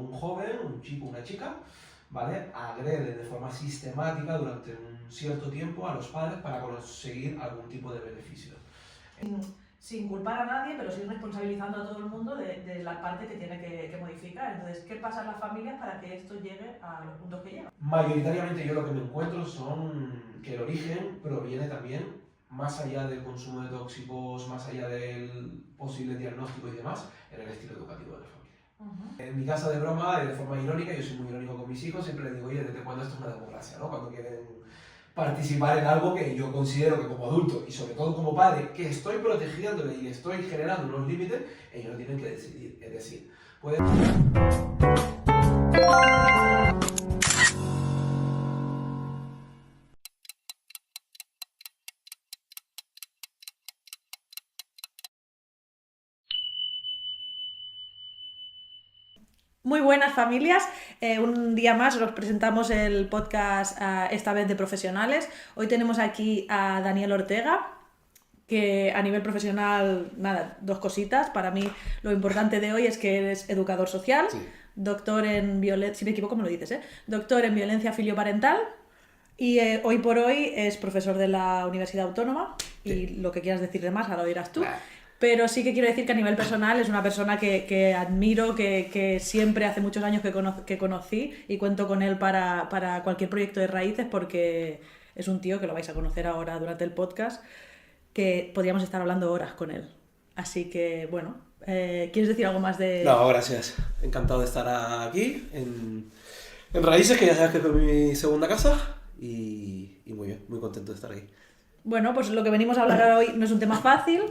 un joven, un chico, una chica, ¿vale?, agrede de forma sistemática durante un cierto tiempo a los padres para conseguir algún tipo de beneficio. Sin culpar a nadie, pero sí responsabilizando a todo el mundo de la parte que tiene que modificar. Entonces, ¿qué pasa en las familias para que esto llegue a los puntos que llega? Mayoritariamente yo lo que me encuentro son que el origen proviene también, más allá del consumo de tóxicos, más allá del posible diagnóstico y demás, en el estilo educativo de la familia. En mi casa, de broma, de forma irónica, yo soy muy irónico con mis hijos, siempre les digo, oye, ¿desde cuándo esto es una democracia, no? Cuando quieren participar en algo que yo considero que como adulto y sobre todo como padre, que estoy protegiéndole y estoy generando unos límites, ellos lo tienen que decidir. Es decir, pueden... Muy buenas familias, un día más os presentamos el podcast esta vez de profesionales. Hoy tenemos aquí a Daniel Ortega, que a nivel profesional, nada, dos cositas. Para mí lo importante de hoy es que eres educador social, Sí. doctor en violencia, si me equivoco me lo dices, doctor en violencia filioparental y hoy por hoy es profesor de la Universidad Autónoma y Sí. lo que quieras decir de más ahora lo dirás tú. Nah. Pero sí que quiero decir que a nivel personal es una persona que admiro, que siempre hace muchos años que conocí y cuento con él para cualquier proyecto de raíces porque es un tío que lo vais a conocer ahora durante el podcast, que podríamos estar hablando horas con él. Así que, bueno, ¿quieres decir algo más de...? No, gracias. Encantado de estar aquí en Raíces, que ya sabes que es mi segunda casa y muy bien, muy contento de estar aquí. Bueno, pues lo que venimos a hablar hoy no es un tema fácil.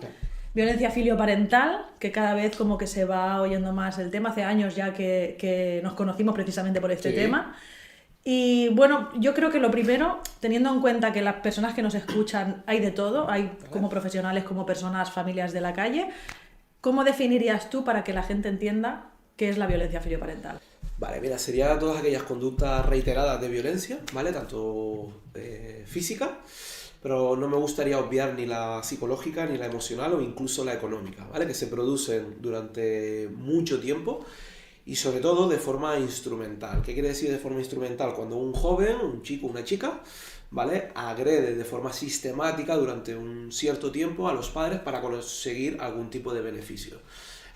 Violencia filioparental, que cada vez como que se va oyendo más el tema. Hace años ya que nos conocimos precisamente por este Sí. tema. Y bueno, yo creo que lo primero, teniendo en cuenta que las personas que nos escuchan hay de todo, hay como profesionales, como personas, familias de la calle, ¿cómo definirías tú para que la gente entienda qué es la violencia filioparental? Vale, mira, sería todas aquellas conductas reiteradas de violencia, ¿vale? Tanto física, pero no me gustaría obviar ni la psicológica, ni la emocional o incluso la económica, ¿vale? Que se producen durante mucho tiempo y sobre todo de forma instrumental. ¿Qué quiere decir de forma instrumental? Cuando un joven, un chico, una chica, ¿vale?, agrede de forma sistemática durante un cierto tiempo a los padres para conseguir algún tipo de beneficio.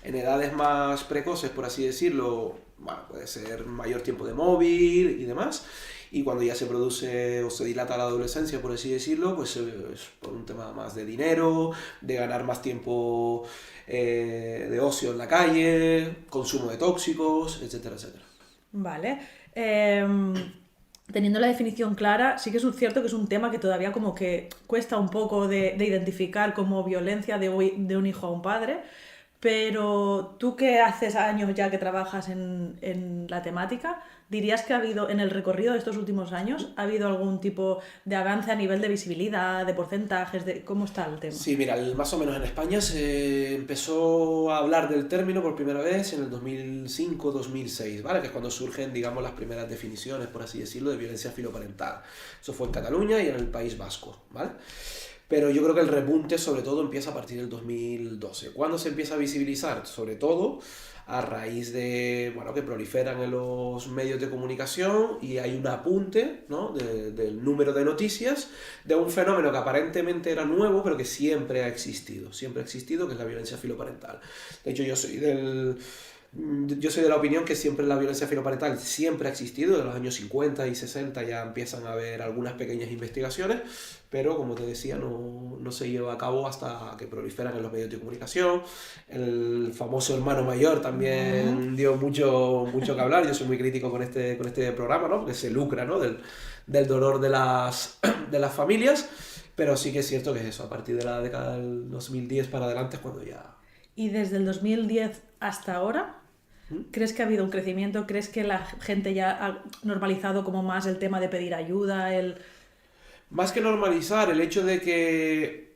En edades más precoces, por así decirlo, bueno, puede ser mayor tiempo de móvil y demás. Y cuando ya se produce o se dilata la adolescencia, por así decirlo, pues es por un tema más de dinero, de ganar más tiempo de ocio en la calle, consumo de tóxicos, etcétera, etcétera. Vale. Teniendo la definición clara, sí que es cierto que es un tema que todavía como que cuesta un poco de identificar como violencia de un hijo a un padre, pero tú que haces años ya que trabajas en la temática, ¿dirías que ha habido, en el recorrido de estos últimos años, ha habido algún tipo de avance a nivel de visibilidad, de porcentajes, de cómo está el tema? Sí, mira, más o menos en España se empezó a hablar del término por primera vez en el 2005-2006, ¿vale? Que es cuando surgen, digamos, las primeras definiciones, por así decirlo, de violencia filoparental. Eso fue en Cataluña y en el País Vasco, ¿vale? Pero yo creo que el repunte sobre todo empieza a partir del 2012. ¿Cuándo se empieza a visibilizar? Sobre todo a raíz de, bueno, que proliferan en los medios de comunicación y hay un apunte, ¿no?, del número de noticias de un fenómeno que aparentemente era nuevo, pero que siempre ha existido, que es la violencia filoparental. De hecho, yo soy de la opinión que siempre la violencia filoparental siempre ha existido, de los años 50 y 60 ya empiezan a haber algunas pequeñas investigaciones, pero como te decía, no se lleva a cabo hasta que proliferan en los medios de comunicación. El famoso hermano mayor también dio mucho que hablar. Yo soy muy crítico con este programa, ¿no?, porque se lucra, ¿no?, del dolor de las familias, pero sí que es cierto que es eso, a partir de la década del 2010 para adelante es cuando ya... Y desde el 2010 hasta ahora, ¿crees que ha habido un crecimiento? ¿Crees que la gente ya ha normalizado como más el tema de pedir ayuda? Más que normalizar, el hecho de que,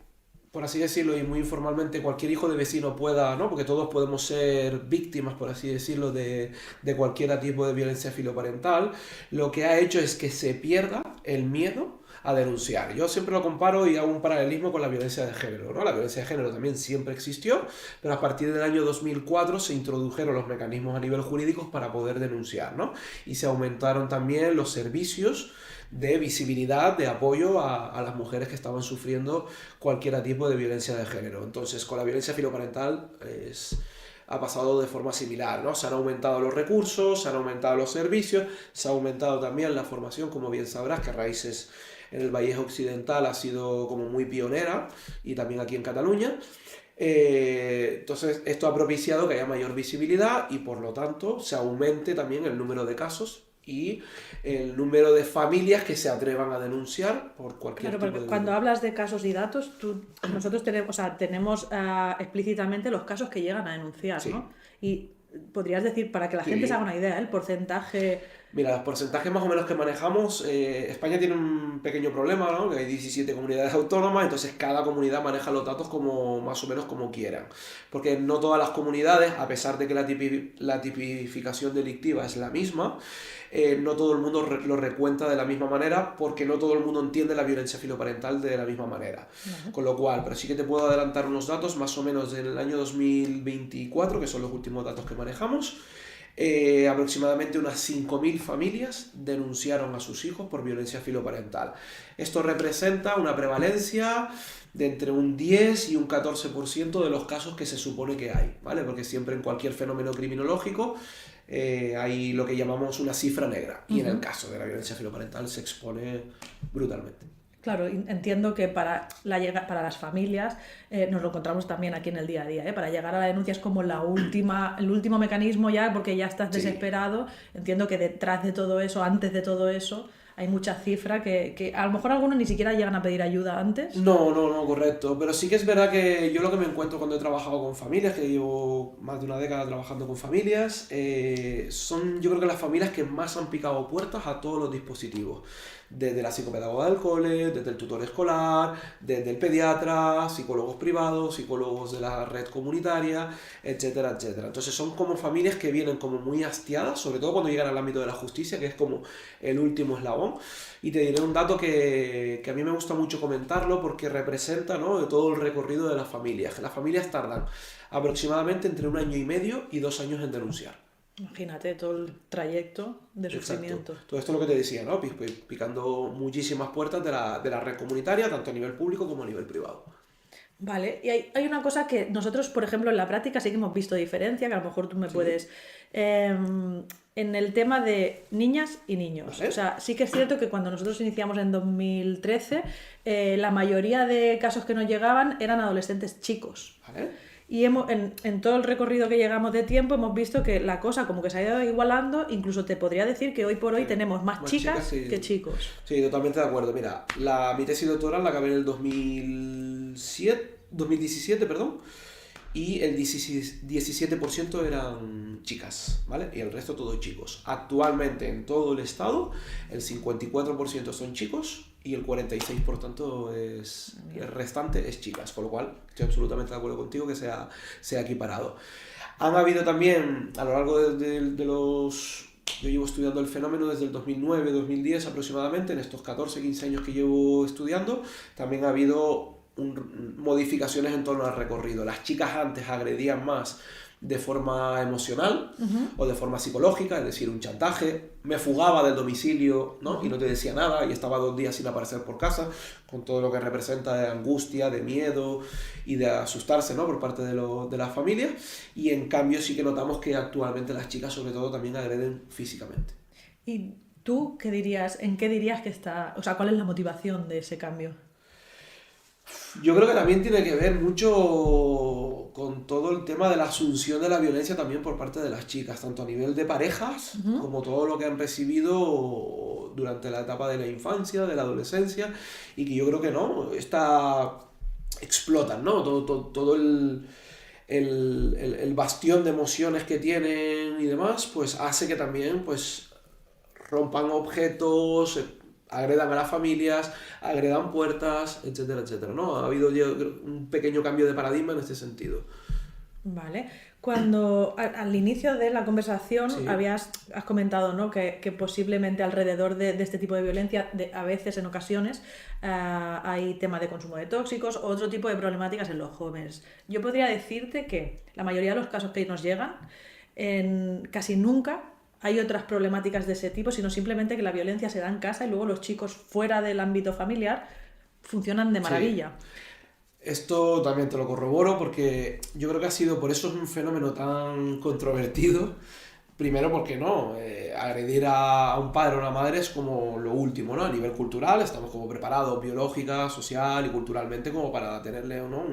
por así decirlo, y muy informalmente, cualquier hijo de vecino pueda, ¿no?, porque todos podemos ser víctimas, por así decirlo, de cualquier tipo de violencia filoparental, lo que ha hecho es que se pierda el miedo a denunciar. Yo siempre lo comparo y hago un paralelismo con la violencia de género, ¿no? La violencia de género también siempre existió, pero a partir del año 2004 se introdujeron los mecanismos a nivel jurídico para poder denunciar, ¿no? Y se aumentaron también los servicios de visibilidad, de apoyo a las mujeres que estaban sufriendo cualquier tipo de violencia de género. Entonces, con la violencia filoparental ha pasado de forma similar, ¿no? Se han aumentado los recursos, se han aumentado los servicios, se ha aumentado también la formación, como bien sabrás, que Raíces en el Vallès Occidental ha sido como muy pionera, y también aquí en Cataluña. Entonces, esto ha propiciado que haya mayor visibilidad y, por lo tanto, se aumente también el número de casos y el número de familias que se atrevan a denunciar por cualquier Claro, tipo porque de cuando violencia. hablas de casos y datos, nosotros tenemos, o sea, tenemos explícitamente los casos que llegan a denunciar, Sí, ¿no? Y podrías decir, para que la gente se haga sí. una idea, el porcentaje... Mira, los porcentajes más o menos que manejamos, España tiene un pequeño problema, ¿no? Que hay 17 comunidades autónomas, entonces cada comunidad maneja los datos como más o menos como quieran. Porque no todas las comunidades, a pesar de que la tipificación delictiva es la misma, no todo el mundo lo recuenta de la misma manera, porque no todo el mundo entiende la violencia filoparental de la misma manera. Vale. Con lo cual, pero sí que te puedo adelantar unos datos más o menos del año 2024, que son los últimos datos que manejamos. Aproximadamente unas 5.000 familias denunciaron a sus hijos por violencia filoparental. Esto representa una prevalencia de entre un 10 y un 14% de los casos que se supone que hay, ¿vale? Porque siempre en cualquier fenómeno criminológico hay lo que llamamos una cifra negra, y en el caso de la violencia filoparental se expone brutalmente. Claro, entiendo que para las familias, nos lo encontramos también aquí en el día a día, ¿eh? Para llegar a la denuncia es como el último mecanismo ya, porque ya estás Sí. desesperado. Entiendo que detrás de todo eso, antes de todo eso, hay mucha cifra que a lo mejor algunos ni siquiera llegan a pedir ayuda antes. No, correcto. Pero sí que es verdad que yo lo que me encuentro cuando he trabajado con familias, que llevo más de una década trabajando con familias, son yo creo que las familias que más han picado puertas a todos los dispositivos. Desde la psicopedagoga del cole, desde el tutor escolar, desde el pediatra, psicólogos privados, psicólogos de la red comunitaria, etcétera, etcétera. Entonces son como familias que vienen como muy hastiadas, sobre todo cuando llegan al ámbito de la justicia, que es como el último eslabón. Y te diré un dato que a mí me gusta mucho comentarlo porque representa, ¿no?, de todo el recorrido de las familias. Que las familias tardan aproximadamente entre 1 año y medio y 2 años en denunciar. Imagínate todo el trayecto de sufrimiento. Exacto. Todo esto es lo que te decía, ¿no? Picando muchísimas puertas de la red comunitaria, tanto a nivel público como a nivel privado. Vale, y hay una cosa que nosotros, por ejemplo, en la práctica sí que hemos visto diferencia, que a lo mejor tú me puedes... en el tema de niñas y niños. ¿Vale? O sea, sí que es cierto que cuando nosotros iniciamos en 2013, la mayoría de casos que nos llegaban eran adolescentes chicos. ¿Vale? Y en todo el recorrido que llegamos de tiempo hemos visto que la cosa como que se ha ido igualando. Incluso te podría decir que hoy por hoy Sí. tenemos más chicas sí. que chicos. Sí, totalmente de acuerdo. Mira, mi tesis doctoral la acabé en el 2017, perdón, y el 17% eran chicas, ¿vale? Y el resto todos chicos. Actualmente en todo el estado el 54% son chicos y el 46% el restante es chicas, con lo cual estoy absolutamente de acuerdo contigo que sea equiparado. Han habido también, a lo largo de los... Yo llevo estudiando el fenómeno desde el 2009-2010 aproximadamente, en estos 14-15 años que llevo estudiando, también ha habido modificaciones en torno al recorrido. Las chicas antes agredían más de forma emocional o de forma psicológica, es decir, un chantaje. Me fugaba del domicilio, ¿no? Y no te decía nada y estaba 2 días sin aparecer por casa, con todo lo que representa de angustia, de miedo y de asustarse, ¿no?, por parte de la familia. Y en cambio sí que notamos que actualmente las chicas sobre todo también agreden físicamente. ¿Y tú qué dirías, en qué dirías que está, o sea, cuál es la motivación de ese cambio? Yo creo que también tiene que ver mucho con todo el tema de la asunción de la violencia también por parte de las chicas, tanto a nivel de parejas como todo lo que han recibido durante la etapa de la infancia, de la adolescencia, y que yo creo que no, explotan, ¿no? Todo el bastión de emociones que tienen y demás, pues hace que también pues rompan objetos, agredan a las familias, agredan puertas, etcétera, etcétera, ¿no? Ha habido yo creo, un pequeño cambio de paradigma en este sentido. Vale. Cuando al inicio de la conversación Sí. has comentado, ¿no? que posiblemente alrededor de este tipo de violencia, a veces, en ocasiones, hay tema de consumo de tóxicos o otro tipo de problemáticas en los jóvenes. Yo podría decirte que la mayoría de los casos que nos llegan, casi nunca hay otras problemáticas de ese tipo, sino simplemente que la violencia se da en casa y luego los chicos fuera del ámbito familiar funcionan de maravilla. Sí. Esto también te lo corroboro porque yo creo que ha sido, por eso es un fenómeno tan controvertido. Primero porque no, agredir a un padre o una madre es como lo último, ¿no? A nivel cultural estamos como preparados biológica, social y culturalmente como para tenerle, ¿no?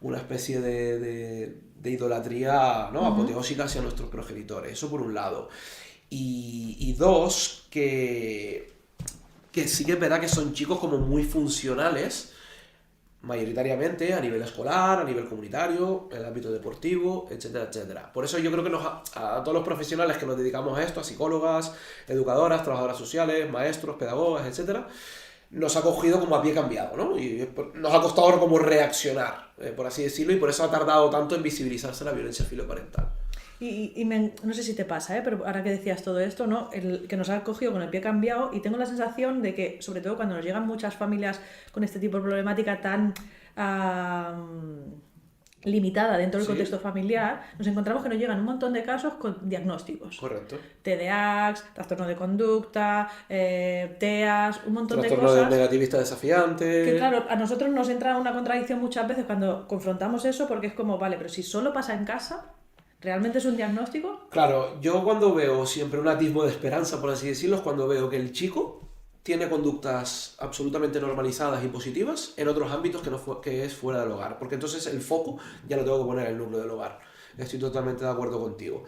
una especie de idolatría, ¿no? Apoteósica hacia nuestros progenitores. Eso por un lado. Y dos, que sí que es verdad que son chicos como muy funcionales mayoritariamente a nivel escolar, a nivel comunitario, en el ámbito deportivo, etcétera, etcétera. Por eso yo creo que a todos los profesionales que nos dedicamos a esto, a psicólogas, educadoras, trabajadoras sociales, maestros, pedagogas, etcétera, nos ha cogido como a pie cambiado, ¿no? Y nos ha costado ahora como reaccionar, por así decirlo, y por eso ha tardado tanto en visibilizarse la violencia filoparental. No sé si te pasa, pero ahora que decías todo esto, ¿no? Que nos ha cogido con el pie cambiado y tengo la sensación de que, sobre todo cuando nos llegan muchas familias con este tipo de problemática tan limitada dentro del contexto familiar, nos encontramos que nos llegan un montón de casos con diagnósticos. Correcto. TDAH, trastorno de conducta, TEAs, un montón de Trastorno cosas. de negativista desafiante. Que claro, a nosotros nos entra una contradicción muchas veces cuando confrontamos eso porque es como, vale, pero si solo pasa en casa, ¿realmente es un diagnóstico? Claro, yo cuando veo siempre un atisbo de esperanza, por así decirlo, es cuando veo que el chico tiene conductas absolutamente normalizadas y positivas en otros ámbitos que es fuera del hogar. Porque entonces el foco ya lo tengo que poner en el núcleo del hogar. Estoy totalmente de acuerdo contigo.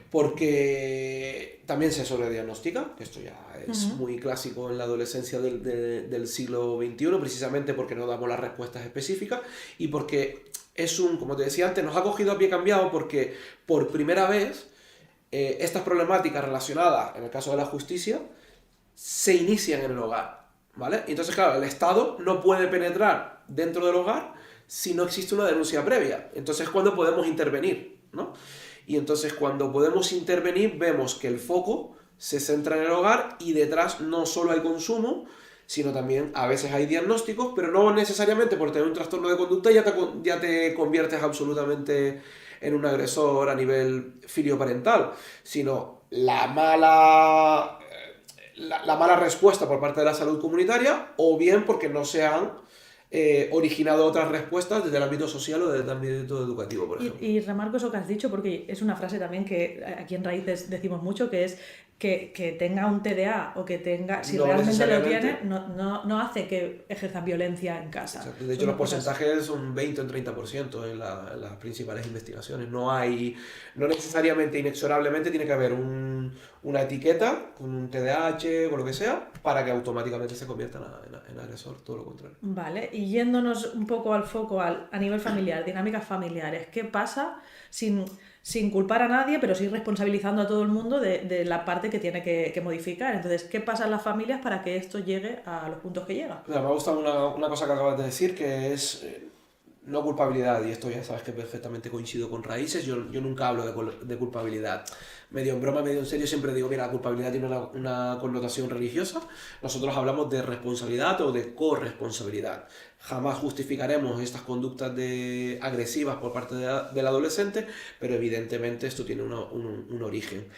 Porque también se sobrediagnostica, que esto ya es muy clásico en la adolescencia del siglo XXI, precisamente porque no damos las respuestas específicas y porque como te decía antes, nos ha cogido a pie cambiado porque por primera vez estas problemáticas relacionadas, en el caso de la justicia, se inician en el hogar, ¿vale? Y entonces, claro, el Estado no puede penetrar dentro del hogar si no existe una denuncia previa. Entonces, ¿cuándo podemos intervenir, ¿no? Y entonces, cuando podemos intervenir, vemos que el foco se centra en el hogar y detrás no solo hay consumo, sino también a veces hay diagnósticos, pero no necesariamente por tener un trastorno de conducta ya te conviertes absolutamente en un agresor a nivel filioparental, sino la mala respuesta por parte de la salud comunitaria o bien porque no se han originado otras respuestas desde el ámbito social o desde el ámbito educativo, por ejemplo. Y remarco eso que has dicho porque es una frase también que aquí en Raíces decimos mucho, que es que tenga un TDA o que tenga, si No realmente lo necesariamente. tiene, no hace que ejerzan violencia en casa. Exacto. De hecho, los porcentajes son 20 o 30% en las principales investigaciones. No necesariamente, inexorablemente, tiene que haber una etiqueta con un TDAH o lo que sea para que automáticamente se convierta en agresor, todo lo contrario. Vale, y yéndonos un poco al foco a nivel familiar, dinámicas familiares, ¿qué pasa sin culpar a nadie, pero sí responsabilizando a todo el mundo de la parte que tiene que modificar? Entonces, ¿qué pasa en las familias para que esto llegue a los puntos que llega? Mira, me ha gustado una cosa que acabas de decir, que es no culpabilidad, y esto ya sabes que perfectamente coincido con Raíces, yo nunca hablo de culpabilidad. Medio en broma, medio en serio, siempre digo, mira, la culpabilidad tiene una connotación religiosa, nosotros hablamos de responsabilidad o de corresponsabilidad. Jamás justificaremos estas conductas agresivas por parte del adolescente, pero evidentemente esto tiene un origen.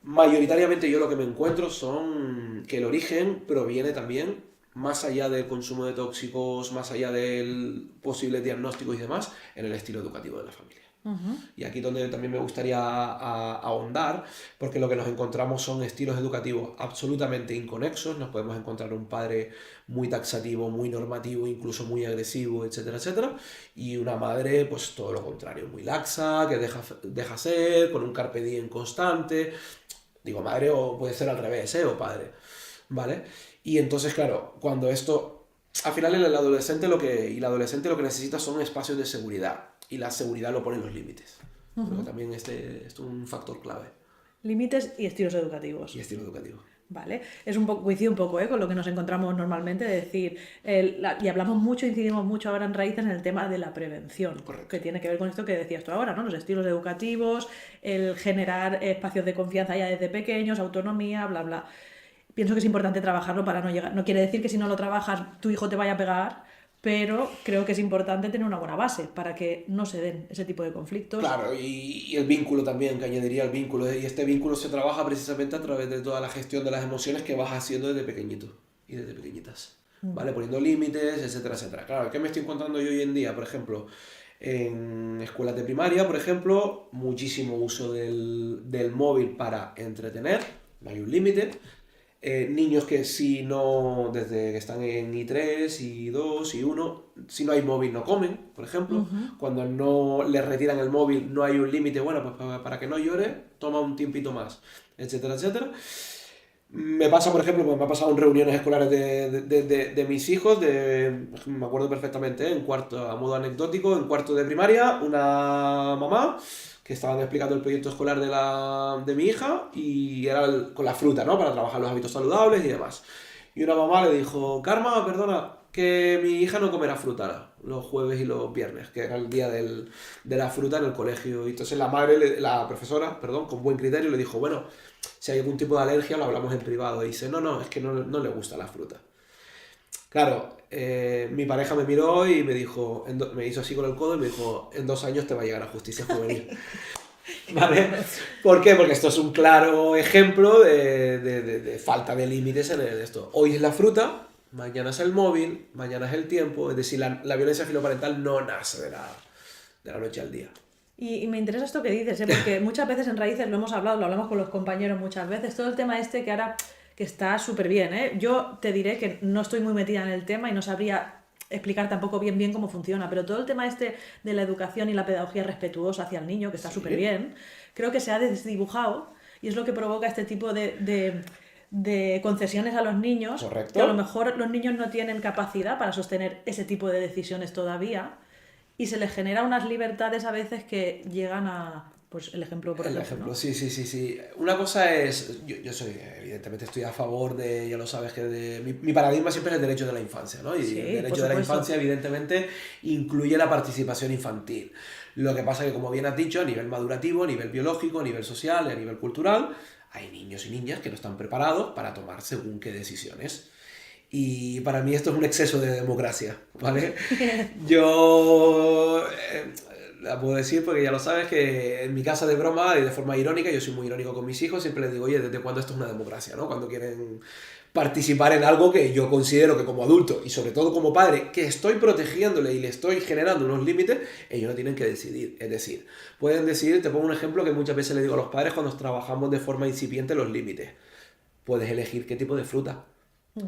Mayoritariamente yo lo que me encuentro son que el origen proviene también, más allá del consumo de tóxicos, más allá del posible diagnóstico y demás, en el estilo educativo de la familia. Y aquí donde también me gustaría ahondar, porque lo que nos encontramos son estilos educativos absolutamente inconexos. Nos podemos encontrar un padre muy taxativo, muy normativo, incluso muy agresivo, etcétera, etcétera, y una madre, pues todo lo contrario, muy laxa, que deja ser, con un carpe diem constante. Digo madre o puede ser al revés, o padre, ¿vale? Y entonces, claro, cuando esto... Al final el adolescente lo que necesita son espacios de seguridad. Y la seguridad lo ponen los límites. Creo que también esto es un factor clave. Límites y estilos educativos. Y estilo educativo. ¿vale? Es un poco, coincide un poco con lo que nos encontramos normalmente, de decir, y hablamos mucho, incidimos mucho ahora en Raíces en el tema de la prevención, Correcto. que tiene que ver con esto que decías tú ahora, ¿no? Los estilos educativos, el generar espacios de confianza ya desde pequeños, autonomía, bla, bla. Pienso que es importante trabajarlo para no llegar. No quiere decir que si no lo trabajas tu hijo te vaya a pegar, pero creo que es importante tener una buena base para que no se den ese tipo de conflictos. Claro, y el vínculo también, que añadiría el vínculo. Y este vínculo se trabaja precisamente a través de toda la gestión de las emociones que vas haciendo desde pequeñito y desde pequeñitas. ¿Vale? Poniendo límites, etcétera, etcétera. Claro, ¿qué me estoy encontrando yo hoy en día? Por ejemplo, en escuelas de primaria, por ejemplo, muchísimo uso del móvil para entretener, no hay un límite. Niños que si no, desde que están en I3, I2, I1, si no hay móvil no comen, por ejemplo. Cuando no les retiran el móvil no hay un límite, bueno, pues para que no llore, toma un tiempito más, etcétera, etcétera. Me pasa, por ejemplo, pues me ha pasado en reuniones escolares de mis hijos, me acuerdo perfectamente, en cuarto, a modo anecdótico, en cuarto de primaria, una mamá que estaban explicando el proyecto escolar de mi hija y era con la fruta, ¿no? Para trabajar los hábitos saludables y demás. Y una mamá le dijo, Karma, perdona, que mi hija no comerá fruta los jueves y los viernes, que era el día de la fruta en el colegio. Y entonces la madre, la profesora, perdón, con buen criterio le dijo, bueno, si hay algún tipo de alergia lo hablamos en privado. Y dice, no, es que no le gusta la fruta. Claro, mi pareja me miró y me dijo, me hizo así con el codo y me dijo, en 2 años te va a llegar a justicia juvenil. ¿Vale? ¿Por qué? Porque esto es un claro ejemplo de falta de límites en esto. Hoy es la fruta, mañana es el móvil, mañana es el tiempo. Es decir, la violencia filoparental no nace de la noche al día. Y me interesa esto que dices, porque muchas veces en Raíces lo hemos hablado, lo hablamos con los compañeros muchas veces, todo el tema este que ahora que está súper bien, ¿eh? Yo te diré que no estoy muy metida en el tema y no sabría explicar tampoco bien cómo funciona, pero todo el tema este de la educación y la pedagogía respetuosa hacia el niño, que está súper bien, creo que se ha desdibujado y es lo que provoca este tipo de concesiones a los niños. Correcto. Que a lo mejor los niños no tienen capacidad para sostener ese tipo de decisiones todavía y se les genera unas libertades a veces que llegan a, pues el ejemplo por ejemplo, ¿no? Sí. Una cosa es, yo soy, evidentemente estoy a favor de, ya lo sabes, que mi paradigma siempre es el derecho de la infancia, ¿no? Y Sí, el derecho de la infancia evidentemente incluye la participación infantil. Lo que pasa es que, como bien has dicho, a nivel madurativo, a nivel biológico, a nivel social y a nivel cultural, hay niños y niñas que no están preparados para tomar según qué decisiones. Y para mí esto es un exceso de democracia, ¿vale? Yo la puedo decir porque ya lo sabes que en mi casa de broma y de forma irónica, yo soy muy irónico con mis hijos, siempre les digo, oye, ¿desde cuándo esto es una democracia, ¿no? Cuando quieren participar en algo que yo considero que como adulto y sobre todo como padre, que estoy protegiéndole y le estoy generando unos límites, ellos no tienen que decidir. Es decir, pueden decidir, te pongo un ejemplo que muchas veces le digo a los padres cuando trabajamos de forma incipiente los límites. Puedes elegir qué tipo de fruta.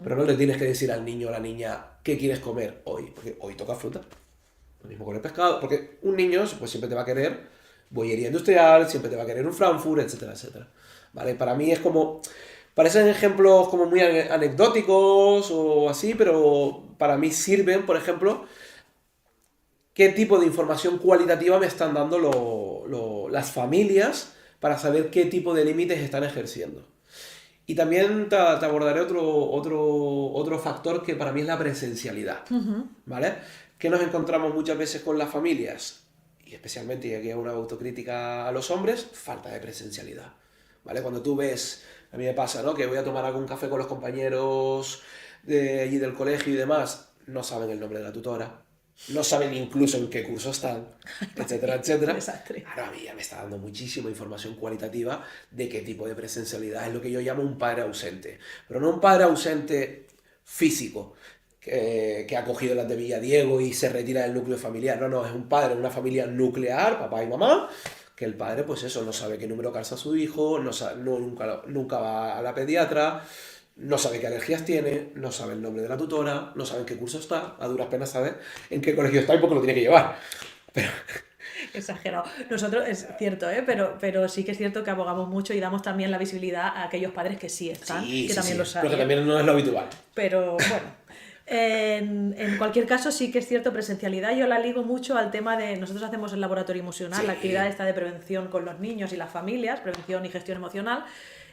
Pero no le tienes que decir al niño o a la niña qué quieres comer hoy, porque hoy toca fruta. Lo mismo con el pescado, porque un niño pues siempre te va a querer bollería industrial, siempre te va a querer un Frankfurt, etcétera, etcétera. ¿Vale? Para mí es como, parecen ejemplos como muy anecdóticos o así, pero para mí sirven, por ejemplo, qué tipo de información cualitativa me están dando las familias para saber qué tipo de límites están ejerciendo. Y también te abordaré otro factor que para mí es la presencialidad, ¿vale? Que nos encontramos muchas veces con las familias, y especialmente, y aquí hago una autocrítica a los hombres, falta de presencialidad, ¿vale? Cuando tú ves, a mí me pasa, ¿no? Que voy a tomar algún café con los compañeros de allí del colegio y demás, no saben el nombre de la tutora, no saben incluso en qué curso están, etcétera, etcétera. Desastre. Ahora a mí ya me está dando muchísima información cualitativa de qué tipo de presencialidad es lo que yo llamo un padre ausente. Pero no un padre ausente físico, que ha cogido las de Villadiego y se retira del núcleo familiar. No, es un padre de una familia nuclear, papá y mamá, que el padre, pues eso, no sabe qué número calza su hijo, nunca va a la pediatra, no sabe qué alergias tiene, no sabe el nombre de la tutora, no sabe en qué curso está, a duras penas sabe en qué colegio está y porque lo tiene que llevar. Pero... Exagerado. Nosotros, es cierto, pero sí que es cierto que abogamos mucho y damos también la visibilidad a aquellos padres que sí están, que también lo saben. Pero que también no es lo habitual. Pero bueno, En cualquier caso, sí que es cierto, presencialidad yo la ligo mucho al tema de, nosotros hacemos el laboratorio emocional, Sí. la actividad esta de prevención con los niños y las familias, prevención y gestión emocional,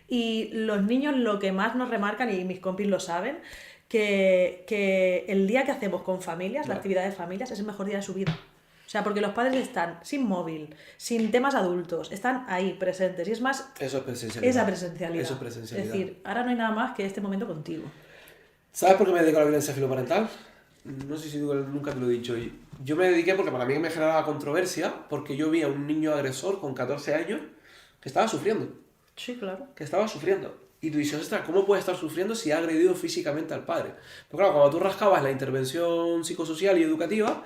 y los niños lo que más nos remarcan, y mis compis lo saben, que el día que hacemos con familias, la actividad de familias, es el mejor día de su vida. O sea, porque los padres están sin móvil, sin temas adultos, están ahí presentes. Y es más Eso es presencialidad. esa presencialidad. Eso es presencialidad. Es decir, ahora no hay nada más que este momento contigo. ¿Sabes por qué me dedico a la violencia filoparental? No sé si nunca te lo he dicho. Yo me dediqué porque para mí me generaba controversia, porque yo vi a un niño agresor con 14 años que estaba sufriendo. Sí, claro. Que estaba sufriendo. Y tú dices, ostras, ¿cómo puede estar sufriendo si ha agredido físicamente al padre? Pero claro, cuando tú rascabas la intervención psicosocial y educativa,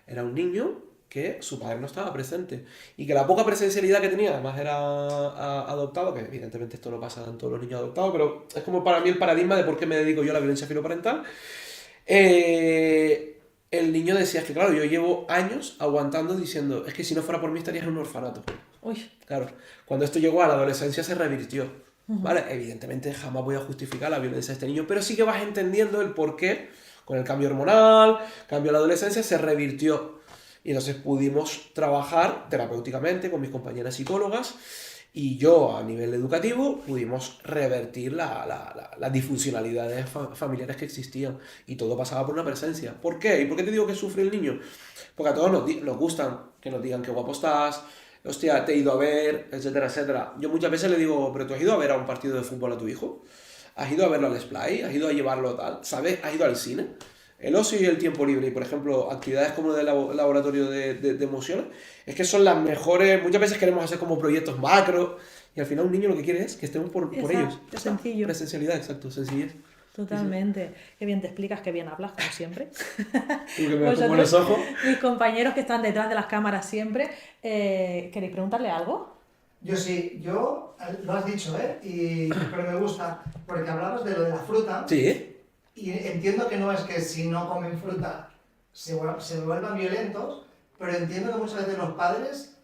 era un niño que su padre no estaba presente. Y que la poca presencialidad que tenía, además era adoptado, que evidentemente esto no pasa en todos los niños adoptados, pero es como para mí el paradigma de por qué me dedico yo a la violencia filoparental. El niño decía, es que claro, yo llevo años aguantando diciendo, es que si no fuera por mí estarías en un orfanato. Uy. Claro, cuando esto llegó a la adolescencia se revirtió, ¿vale? Evidentemente jamás voy a justificar la violencia de este niño, pero sí que vas entendiendo el por qué, con el cambio hormonal, cambio de la adolescencia, se revirtió. Y entonces pudimos trabajar terapéuticamente con mis compañeras psicólogas y yo a nivel educativo pudimos revertir las disfuncionalidades familiares que existían y todo pasaba por una presencia. ¿Por qué? ¿Y por qué te digo que sufre el niño? Porque a todos nos gustan que nos digan qué guapo estás, hostia, te he ido a ver, etcétera, etcétera. Yo muchas veces le digo, ¿pero tú has ido a ver a un partido de fútbol a tu hijo? ¿Has ido a verlo al Splay? ¿Has ido a llevarlo tal? ¿Sabes? ¿Has ido al cine? El ocio y el tiempo libre, y por ejemplo, actividades como el laboratorio de emociones, es que son las mejores. Muchas veces queremos hacer como proyectos macro, y al final un niño lo que quiere es que estemos por ellos. Es sencillo. Presencialidad, exacto, sencillez. Totalmente. Sí. Qué bien te explicas, qué bien hablas, como siempre. Tú que me pongo los ojos. Mis compañeros que están detrás de las cámaras siempre, ¿queréis preguntarle algo? Yo sí, lo has dicho, pero me gusta, porque hablabas de lo de la fruta. Sí. Y entiendo que no es que si no comen fruta se vuelvan violentos, pero entiendo que muchas veces los padres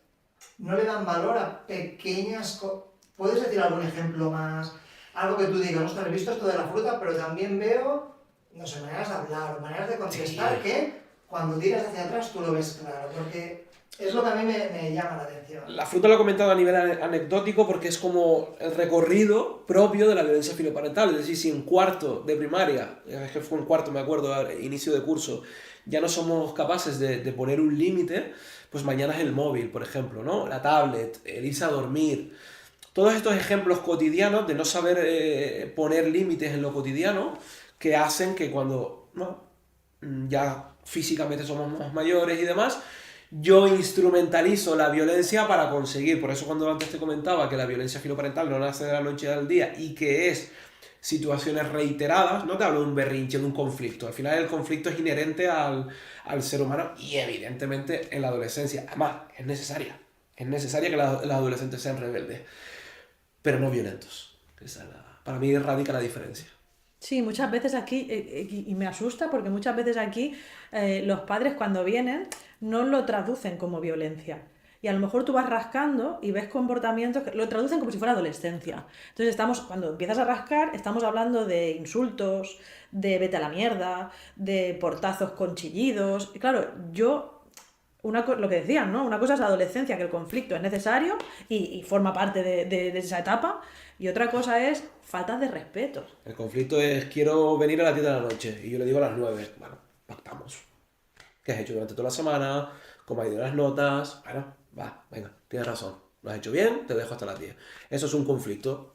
no le dan valor a pequeñas cosas. ¿Puedes decir algún ejemplo más? Algo que tú digas, ostras, he visto esto de la fruta, pero también veo, no sé, maneras de hablar o maneras de contestar que cuando tiras hacia atrás tú lo ves claro, porque es lo que a mí me llama la atención. La fruta lo he comentado a nivel anecdótico porque es como el recorrido propio de la violencia filoparental. Es decir, si en cuarto de primaria, es que fue en cuarto, me acuerdo, inicio de curso, ya no somos capaces de poner un límite, pues mañana es el móvil, por ejemplo, ¿no? La tablet, el irse a dormir. Todos estos ejemplos cotidianos de no saber poner límites en lo cotidiano que hacen que cuando ya físicamente somos más mayores y demás, yo instrumentalizo la violencia para conseguir. Por eso cuando antes te comentaba que la violencia filoparental no nace de la noche al día y que es situaciones reiteradas, no te hablo de un berrinche, de un conflicto. Al final el conflicto es inherente al ser humano y evidentemente en la adolescencia. Además, es necesaria. Es necesaria que los adolescentes sean rebeldes, pero no violentos. Para mí radica la diferencia. Sí, muchas veces aquí, y me asusta porque muchas veces aquí los padres cuando vienen no lo traducen como violencia. Y a lo mejor tú vas rascando y ves comportamientos que lo traducen como si fuera adolescencia. Entonces cuando empiezas a rascar, estamos hablando de insultos, de vete a la mierda, de portazos con chillidos. Y claro, lo que decían, ¿no? Una cosa es la adolescencia, que el conflicto es necesario y forma parte de esa etapa. Y otra cosa es falta de respeto. El conflicto es, quiero venir a las 10 de la noche y yo le digo a las 9. Bueno, pactamos. ¿Qué has hecho durante toda la semana? ¿Cómo han ido las notas? Bueno, venga, tienes razón. Lo has hecho bien, te dejo hasta las 10. Eso es un conflicto.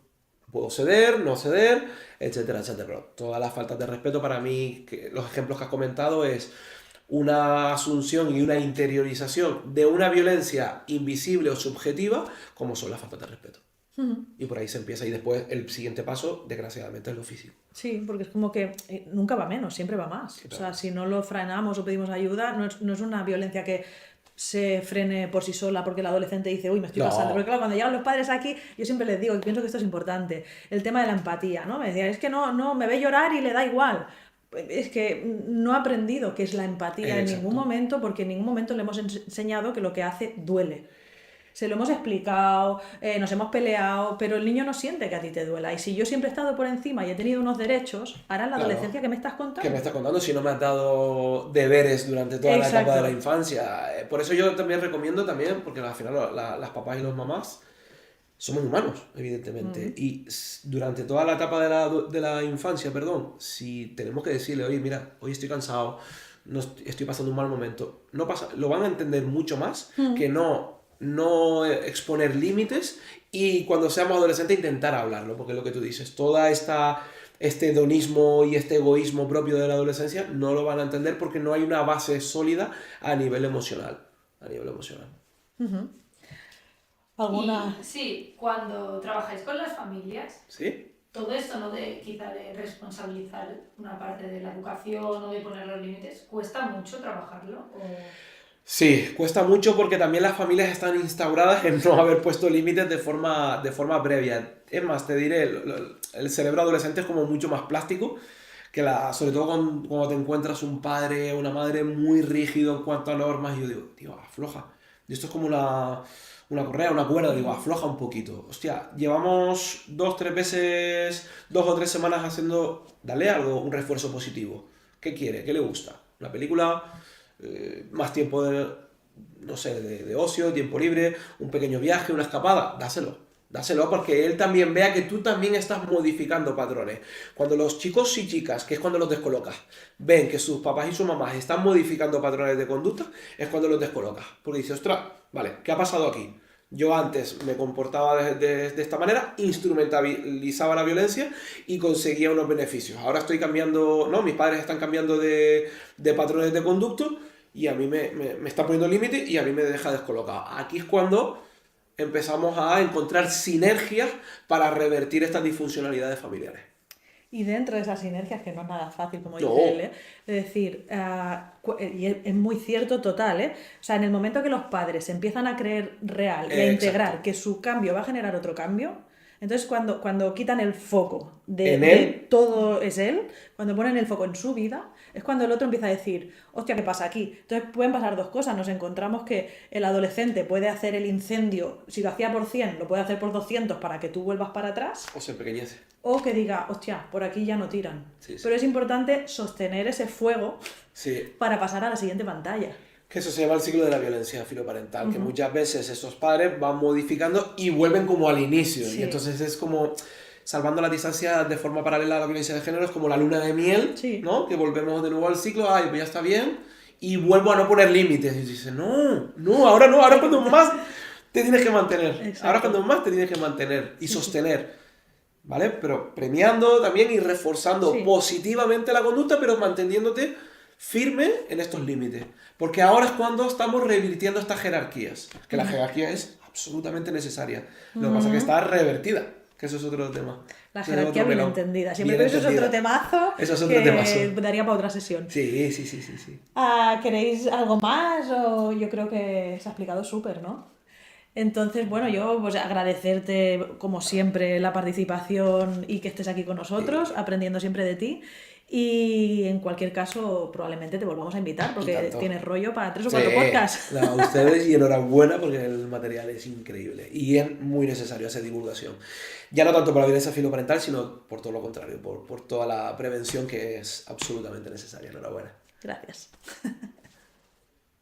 Puedo ceder, no ceder, etcétera, etcétera. Pero todas las faltas de respeto para mí, los ejemplos que has comentado es una asunción y una interiorización de una violencia invisible o subjetiva, como son las faltas de respeto. Y por ahí se empieza y después el siguiente paso, desgraciadamente, es lo físico. Sí, porque es como que nunca va menos, siempre va más. Sí, o sea, si no lo frenamos o pedimos ayuda, no es una violencia que se frene por sí sola porque el adolescente dice, uy, me estoy pasando. Porque claro, cuando llegan los padres aquí, yo siempre les digo, y pienso que esto es importante, el tema de la empatía, ¿no? Me decían, es que no, me ve llorar y le da igual. Es que no ha aprendido qué es la empatía en ningún momento, porque en ningún momento le hemos enseñado que lo que hace duele. se lo hemos explicado, nos hemos peleado, pero el niño no siente que a ti te duela. Y si yo siempre he estado por encima y he tenido unos derechos, ahora en la adolescencia, ¿qué me estás contando? ¿Qué me estás contando si no me has dado deberes durante toda la etapa de la infancia? Por eso yo también recomiendo también, porque al final las papás y los mamás somos humanos, evidentemente. Y durante toda la etapa de la infancia, perdón, si tenemos que decirle, oye, mira, hoy estoy cansado, no estoy pasando un mal momento, no pasa, lo van a entender mucho más que no exponer límites y cuando seamos adolescentes intentar hablarlo, porque es lo que tú dices, toda este hedonismo y este egoísmo propio de la adolescencia no lo van a entender porque no hay una base sólida a nivel emocional. ¿Alguna? Y, sí, cuando trabajáis con las familias, ¿Sí? todo esto, ¿no? Quizá de responsabilizar una parte de la educación o de poner los límites, ¿cuesta mucho trabajarlo? Sí, cuesta mucho porque también las familias están instauradas en no haber puesto límites de forma previa. Es más, te diré, el cerebro adolescente es como mucho más plástico, sobre todo cuando te encuentras un padre o una madre muy rígido en cuanto a normas, y yo digo, tío, afloja. Y esto es como una correa, una cuerda, digo, afloja un poquito. Hostia, llevamos 2 o 3 semanas haciendo, dale algo, un refuerzo positivo. ¿Qué quiere? ¿Qué le gusta? ¿Una película? Más tiempo de ocio, tiempo libre, un pequeño viaje, una escapada, dáselo porque él también vea que tú también estás modificando patrones. Cuando los chicos y chicas, que es cuando los descolocas, ven que sus papás y sus mamás están modificando patrones de conducta, es cuando los descolocas, porque dices, ostras, vale, ¿qué ha pasado aquí? Yo antes me comportaba de esta manera, instrumentalizaba la violencia y conseguía unos beneficios. Ahora estoy cambiando, no, mis padres están cambiando de patrones de conducta y a mí me está poniendo límites y a mí me deja descolocado. Aquí es cuando empezamos a encontrar sinergias para revertir estas disfuncionalidades familiares. Y dentro de esas sinergias, que no es nada fácil, como No. dice él, es decir, y es muy cierto, total, o sea, en el momento que los padres empiezan a creer real y a integrar que su cambio va a generar otro cambio, entonces cuando quitan el foco de todo es él, cuando ponen el foco en su vida, es cuando el otro empieza a decir, hostia, ¿qué pasa aquí? Entonces pueden pasar dos cosas, nos encontramos que el adolescente puede hacer el incendio, si lo hacía por 100, lo puede hacer por 200 para que tú vuelvas para atrás. O se empequeñece. O que diga, hostia, por aquí ya no tiran. Sí. Pero es importante sostener ese fuego para pasar a la siguiente pantalla. Que eso se llama el ciclo de la violencia filoparental, que muchas veces esos padres van modificando y vuelven como al inicio. Sí. Y entonces es como, salvando la distancia de forma paralela a la violencia de género, es como la luna de miel, ¿no? Que volvemos de nuevo al ciclo, pues ya está bien, y vuelvo a no poner límites. Y dices, ahora cuando más te tienes que mantener. Exacto. Ahora cuando más te tienes que mantener y sostener. ¿Vale? Pero premiando también y reforzando positivamente la conducta, pero manteniéndote firme en estos límites. Porque ahora es cuando estamos revirtiendo estas jerarquías. Que la jerarquía es absolutamente necesaria. Lo que pasa es que está revertida. Que eso es otro tema. La jerarquía bien entendida. Siempre que eso es otro temazo. Eso es otro temazo. Daría para otra sesión. Sí. ¿Queréis algo más? O yo creo que se ha explicado súper, ¿no? Entonces, bueno, yo pues agradecerte como siempre la participación y que estés aquí con nosotros, aprendiendo siempre de ti. Y en cualquier caso, probablemente te volvamos a invitar porque tienes rollo para 3 o 4 podcasts. A ustedes y enhorabuena porque el material es increíble y es muy necesario hacer divulgación. Ya no tanto por la violencia filoparental, sino por todo lo contrario, por toda la prevención que es absolutamente necesaria. Enhorabuena. Gracias.